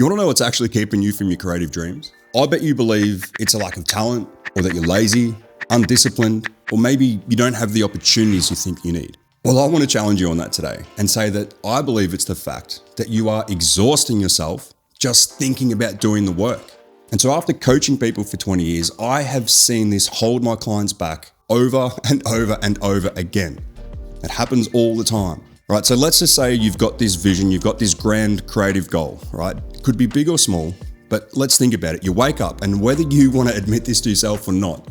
You want to know what's actually keeping you from your creative dreams? I bet you believe it's a lack of talent, or that you're lazy, undisciplined, or maybe you don't have the opportunities you think you need. Well, I want to challenge you on that today and say that I believe it's the fact that you are exhausting yourself just thinking about doing the work. And so after coaching people for 20 years, I have seen this hold my clients back over and over and over again. It happens all the time, right? So let's just say you've got this vision, you've got this grand creative goal, right? Could be big or small, but let's think about it. You wake up, and whether you want to admit this to yourself or not,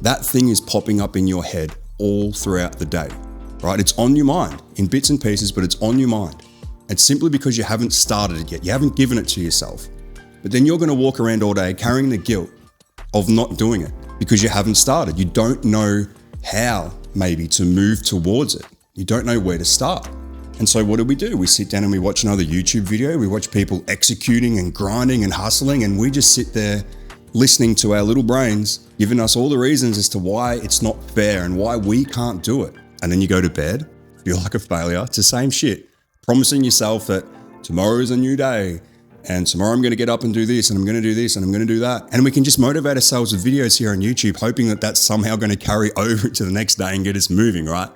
that thing is popping up in your head all throughout the day, right? It's on your mind in bits and pieces, but it's on your mind. It's simply because you haven't started it yet. You haven't given it to yourself. But then you're going to walk around all day carrying the guilt of not doing it because you haven't started. You don't know how maybe to move towards it. You don't know where to start. And so what do? We sit down and we watch another YouTube video. We watch people executing and grinding and hustling, and we just sit there listening to our little brains, giving us all the reasons as to why it's not fair and why we can't do it. And then you go to bed, feel like a failure. It's the same shit. Promising yourself that tomorrow is a new day, and tomorrow I'm going to get up and do this, and I'm going to do this, and I'm going to do that. And we can just motivate ourselves with videos here on YouTube, hoping that that's somehow going to carry over to the next day and get us moving, right?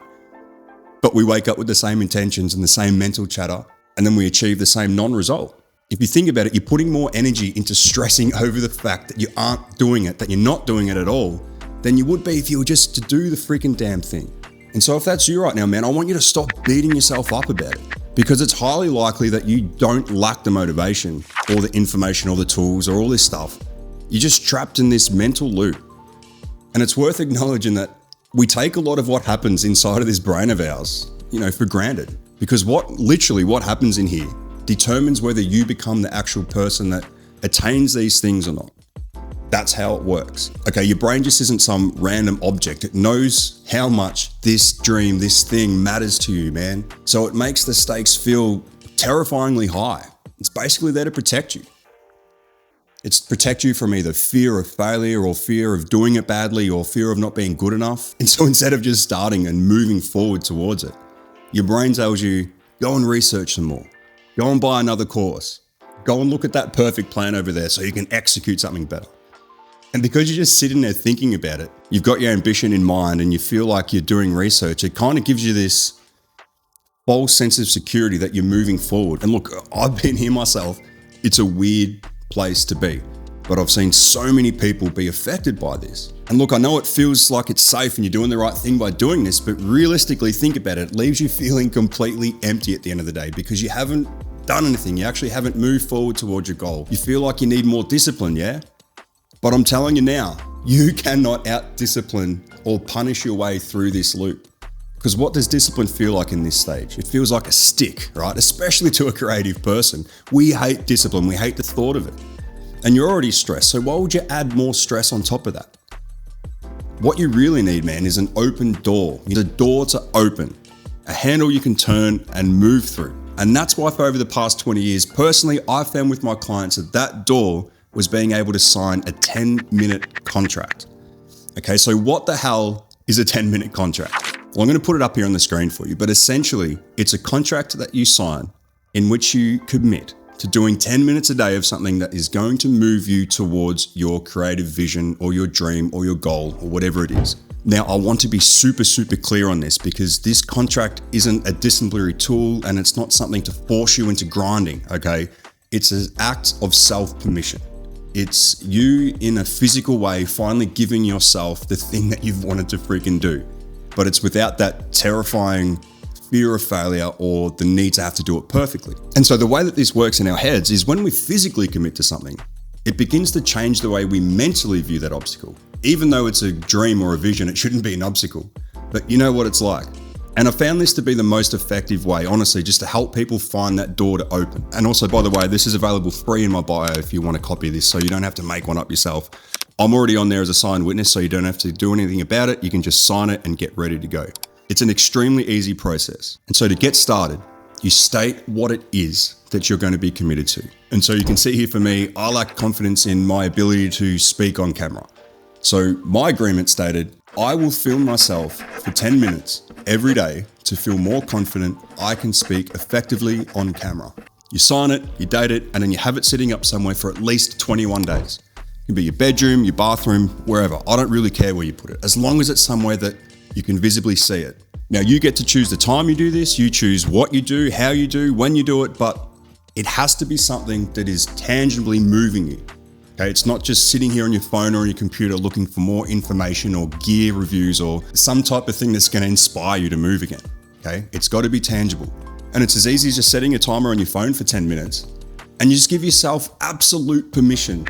But we wake up with the same intentions and the same mental chatter, and then we achieve the same non-result. If you think about it, you're putting more energy into stressing over the fact that you aren't doing it, that you're not doing it at all, than you would be if you were just to do the freaking damn thing. And so if that's you right now, man, I want you to stop beating yourself up about it, because it's highly likely that you don't lack the motivation or the information or the tools or all this stuff. You're just trapped in this mental loop. And it's worth acknowledging that we take a lot of what happens inside of this brain of ours, for granted, because what happens in here determines whether you become the actual person that attains these things or not. That's how it works. Okay, your brain just isn't some random object. It knows how much this dream, this thing matters to you, man. So it makes the stakes feel terrifyingly high. It's basically there to protect you. It's to protect you from either fear of failure or fear of doing it badly or fear of not being good enough. And so instead of just starting and moving forward towards it, your brain tells you, go and research some more. Go and buy another course. Go and look at that perfect plan over there so you can execute something better. And because you're just sitting there thinking about it, you've got your ambition in mind and you feel like you're doing research, it kind of gives you this false sense of security that you're moving forward. And look, I've been here myself. It's a weird place to be, but I've seen so many people be affected by this. And look, I know it feels like it's safe and you're doing the right thing by doing this, but realistically, think about it. It leaves you feeling completely empty at the end of the day because you haven't done anything. You actually haven't moved forward towards your goal. You feel like you need more discipline, yeah? But I'm telling you now, you cannot out-discipline or punish your way through this loop. Because what does discipline feel like in this stage? It feels like a stick, right? Especially to a creative person. We hate discipline. We hate the thought of it. And you're already stressed, so why would you add more stress on top of that? What you really need, man, is an open door. You need a door to open, a handle you can turn and move through. And that's why for over the past 20 years, personally, I've found with my clients that door was being able to sign a 10-minute contract. Okay, so what the hell is a 10-minute contract? Well, I'm going to put it up here on the screen for you, but essentially it's a contract that you sign in which you commit to doing 10 minutes a day of something that is going to move you towards your creative vision or your dream or your goal or whatever it is. Now, I want to be super, super clear on this because this contract isn't a disciplinary tool and it's not something to force you into grinding, okay? It's an act of self-permission. It's you in a physical way finally giving yourself the thing that you've wanted to freaking do. But it's without that terrifying fear of failure or the need to have to do it perfectly. And so the way that this works in our heads is when we physically commit to something, it begins to change the way we mentally view that obstacle. Even though it's a dream or a vision, it shouldn't be an obstacle. But you know what it's like. And I found this to be the most effective way, honestly, just to help people find that door to open. And also, by the way, this is available free in my bio if you want to copy this, so you don't have to make one up yourself. I'm already on there as a signed witness, so you don't have to do anything about it. You can just sign it and get ready to go. It's an extremely easy process. And so to get started, you state what it is that you're going to be committed to. And so you can see here for me, I lack confidence in my ability to speak on camera. So my agreement stated, I will film myself for 10 minutes every day to feel more confident I can speak effectively on camera. You sign it, you date it, and then you have it sitting up somewhere for at least 21 days. It can be your bedroom, your bathroom, wherever. I don't really care where you put it, as long as it's somewhere that you can visibly see it. Now, you get to choose the time you do this, you choose what you do, how you do, when you do it, but it has to be something that is tangibly moving you. Okay, it's not just sitting here on your phone or on your computer looking for more information or gear reviews or some type of thing that's going to inspire you to move again. Okay, it's got to be tangible. And it's as easy as just setting a timer on your phone for 10 minutes. And you just give yourself absolute permission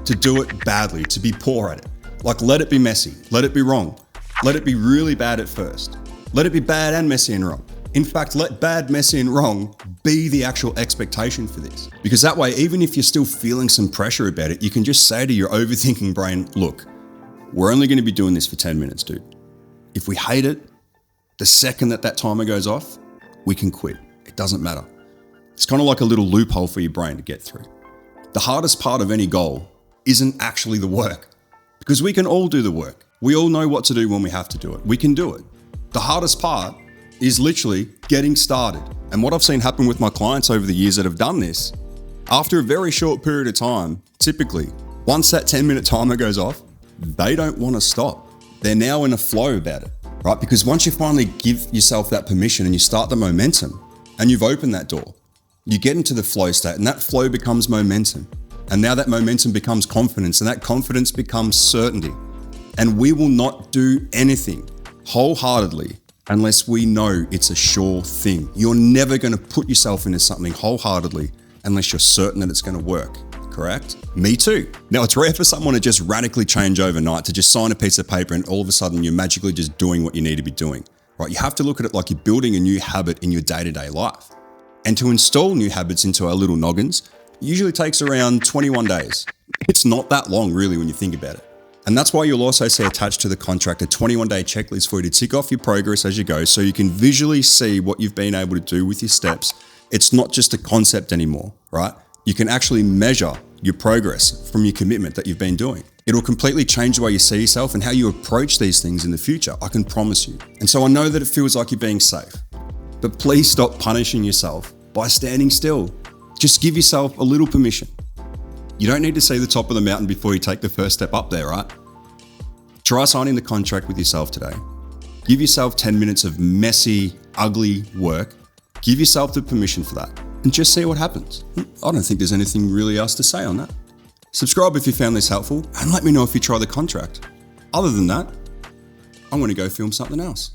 to do it badly, to be poor at it. Like, let it be messy, let it be wrong, let it be really bad at first. Let it be bad and messy and wrong. In fact, let bad, messy, and wrong be the actual expectation for this. Because that way, even if you're still feeling some pressure about it, you can just say to your overthinking brain, look, we're only going to be doing this for 10 minutes, dude. If we hate it, the second that timer goes off, we can quit. It doesn't matter. It's kind of like a little loophole for your brain to get through. The hardest part of any goal isn't actually the work, because we can all do the work. We all know what to do when we have to do it. We can do it. The hardest part is literally getting started. And what I've seen happen with my clients over the years that have done this, after a very short period of time, typically, once that 10-minute timer goes off, they don't want to stop. They're now in a flow about it, right? Because once you finally give yourself that permission and you start the momentum and you've opened that door, you get into the flow state and that flow becomes momentum. And now that momentum becomes confidence and that confidence becomes certainty. And we will not do anything wholeheartedly unless we know it's a sure thing. You're never going to put yourself into something wholeheartedly unless you're certain that it's going to work, correct? Me too. Now, it's rare for someone to just radically change overnight, to just sign a piece of paper and all of a sudden you're magically just doing what you need to be doing, right? You have to look at it like you're building a new habit in your day-to-day life. And to install new habits into our little noggins usually takes around 21 days. It's not that long really when you think about it. And that's why you'll also see attached to the contract a 21-day checklist for you to tick off your progress as you go so you can visually see what you've been able to do with your steps. It's not just a concept anymore, right? You can actually measure your progress from your commitment that you've been doing. It'll completely change the way you see yourself and how you approach these things in the future, I can promise you. And so I know that it feels like you're being safe, but please stop punishing yourself by standing still. Just give yourself a little permission. You don't need to see the top of the mountain before you take the first step up there, right? Try signing the contract with yourself today. Give yourself 10 minutes of messy, ugly work. Give yourself the permission for that and just see what happens. I don't think there's anything really else to say on that. Subscribe if you found this helpful and let me know if you try the contract. Other than that, I'm going to go film something else.